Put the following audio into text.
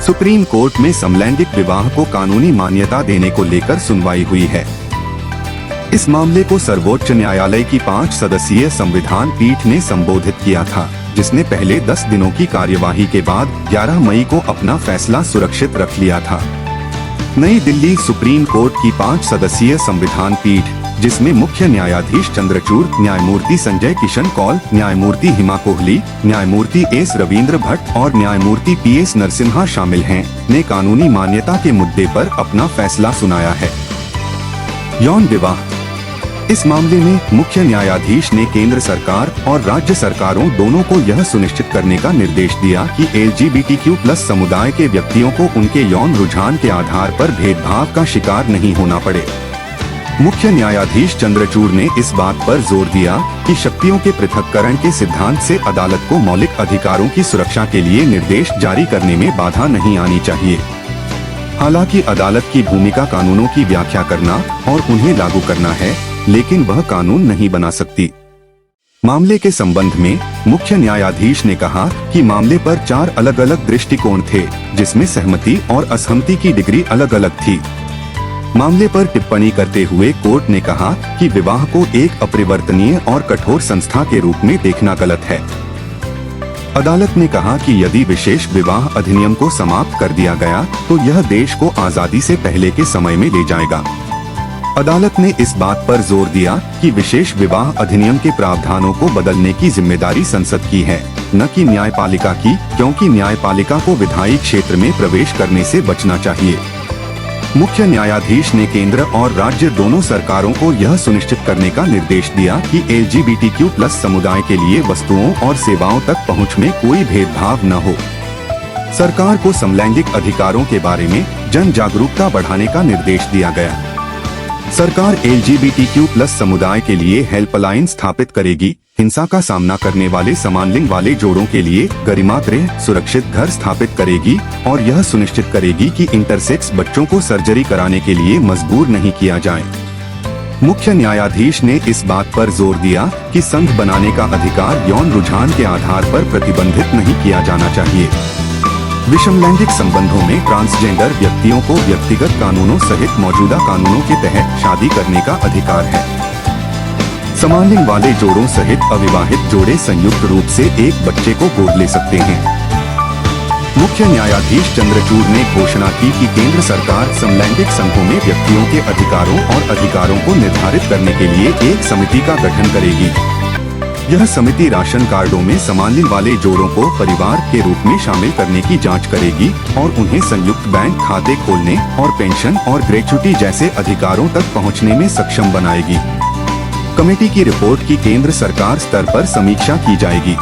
Supreme court में समलैंगिक विवाह को कानूनी मान्यता देने को लेकर सुनवाई हुई है। इस मामले को सर्वोच्च न्यायालय की 5 सदस्यीय संविधान पीठ ने संबोधित किया था, जिसने पहले 10 दिनों की कार्यवाही के बाद 11 मई को अपना फैसला सुरक्षित रख लिया था। नई दिल्ली सुप्रीम कोर्ट की 5 सदस्यीय संविधान पीठ, जिसमें मुख्य न्यायाधीश चंद्रचूड़, न्यायमूर्ति संजय किशन कौल, न्यायमूर्ति हिमा कोहली, न्यायमूर्ति एस रविंद्र भट्ट और न्यायमूर्ति पीएस नरसिम्हा शामिल हैं, ने कानूनी मान्यता के मुद्दे पर अपना फैसला सुनाया है। यौन विवाह। इस मामले में मुख्य न्यायाधीश ने केंद्र सरकार और राज्य सरकारों दोनों को यह सुनिश्चित करने का निर्देश दिया कि LGBTQ+ समुदाय के व्यक्तियों को उनके यौन रुझान के आधार पर भेदभाव का शिकार नहीं होना पड़े। मुख्य न्यायाधीश चंद्रचूड़ ने इस बात पर जोर दिया कि शक्तियों के पृथक्करण के सिद्धांत से अदालत को मौलिक अधिकारों की सुरक्षा के लिए निर्देश जारी करने में बाधा नहीं आनी चाहिए। हालांकि अदालत की भूमिका कानूनों की व्याख्या करना और उन्हें लागू करना है, लेकिन वह कानून नहीं बना सकती। मामले के संबंध में मुख्य न्यायाधीश ने कहा कि मामले पर 4 अलग-अलग दृष्टिकोण थे, जिसमें सहमति और असहमति की डिग्री अलग-अलग थी। मामले पर टिप्पणी करते हुए कोर्ट ने कहा कि विवाह को एक अपरिवर्तनीय और कठोर संस्था के रूप में देखना गलत है। अदालत ने कहा कि यदि विशेष विवाह अधिनियम को समाप्त कर दिया गया तो यह देश को आजादी से पहले के समय में ले जाएगा। अदालत ने इस बात पर जोर दिया कि विशेष विवाह अधिनियम के प्रावधानों को बदलने की जिम्मेदारी संसद की है, न कि न्यायपालिका की, क्योंकि न्यायपालिका को विधायी क्षेत्र में प्रवेश करने से बचना चाहिए। मुख्य न्यायाधीश ने केंद्र और राज्य दोनों सरकारों को यह सुनिश्चित करने का निर्देश दिया कि LGBTQ+ समुदाय के लिए वस्तुओं और सेवाओं तक पहुंच में कोई भेदभाव न हो। सरकार को समलैंगिक अधिकारों के बारे में जन जागरूकता बढ़ाने का निर्देश दिया गया। सरकार LGBTQ+ समुदाय के लिए हेल्पलाइन स्थापित करेगी, हिंसा का सामना करने वाले समान लिंग वाले जोड़ों के लिए गरिमागृह सुरक्षित घर स्थापित करेगी और यह सुनिश्चित करेगी कि इंटरसेक्स बच्चों को सर्जरी कराने के लिए मजबूर नहीं किया जाए। मुख्य न्यायाधीश ने इस बात पर जोर दिया कि संघ बनाने का अधिकार यौन रुझान के आधार पर प्रतिबंधित नहीं किया जाना चाहिए। विषमलैंगिक संबंधों में ट्रांसजेंडर व्यक्तियों को व्यक्तिगत कानूनों सहित मौजूदा कानूनों के तहत शादी करने का अधिकार है। समान लिंग वाले जोड़ों सहित अविवाहित जोड़े संयुक्त रूप से एक बच्चे को गोद ले सकते हैं। मुख्य न्यायाधीश चंद्रचूड़ ने घोषणा की कि केंद्र सरकार समलैंगिक संघों में व्यक्तियों के अधिकारों और अधिकारों को निर्धारित करने के लिए एक समिति का गठन करेगी। यह समिति राशन कार्डों में समान लिंग वाले जोड़ों को परिवार के रूप में शामिल करने की जांच करेगी और उन्हें संयुक्त बैंक खाते खोलने और पेंशन और ग्रेच्युटी जैसे अधिकारों तक पहुंचने में सक्षम बनाएगी। कमेटी की रिपोर्ट की केंद्र सरकार स्तर पर समीक्षा की जाएगी।